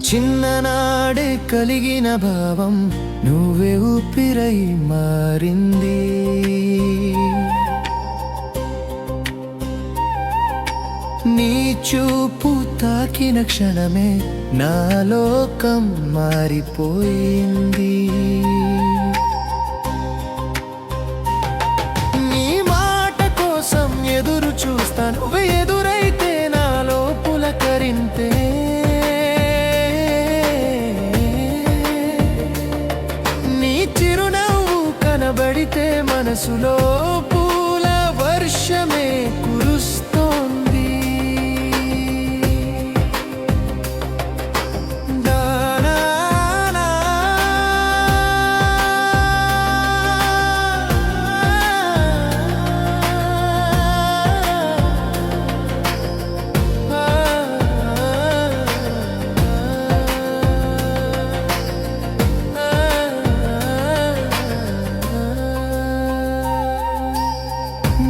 చిన్ననాడే కలిగిన భావం నువ్వే ఊపిరై మారింది. నీ చూపు తాకిన క్షణమే నా లోకం మారిపోయింది. నీ మాట కోసం ఎదురు చూస్తాను, ఎదురైతే నాలో పులకరింతే. నీ చిరునవ్వు కనబడితే మనసులో పూల వర్షమే కురుస్తోంది.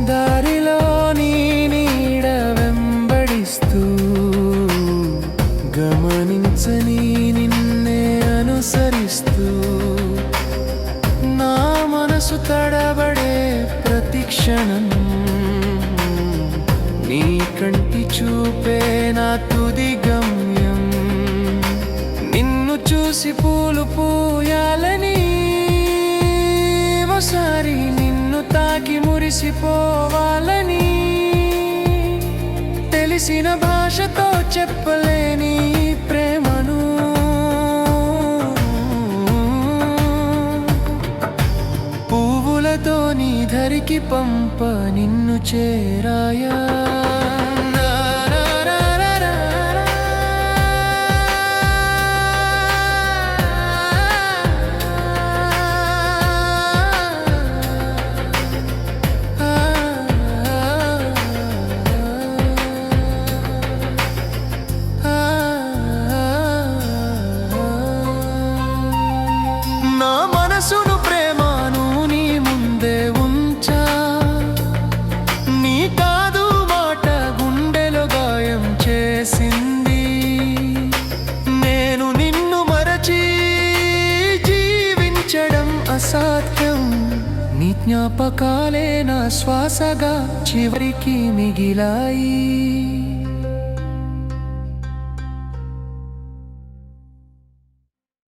దారిలో నీ నీడ వెంబడిస్తూ గమనించని నిన్నే అనుసరిస్తూ నా మనసు తడబడే ప్రతి క్షణం నీ కంటి చూపే నా తుది గమ్యం. నిన్ను చూసి పూలు పూయాలని, ఒకసారి నిన్ను తాకి మురిసిపోవాలని, తెలిసిన భాషతో చెప్పలేని ప్రేమను పువ్వులతో నీ ధరికి పంప నిన్ను చేరాయా. మనసును ప్రేమను నీ ముందే ఉంచా, నీ కాదు మాట గుండెలో గాయం చేసింది. నేను నిన్ను మరచి జీవించడం అసాధ్యం. నీ జ్ఞాపకాలే నా శ్వాసగా చివరికి మిగిలాయి.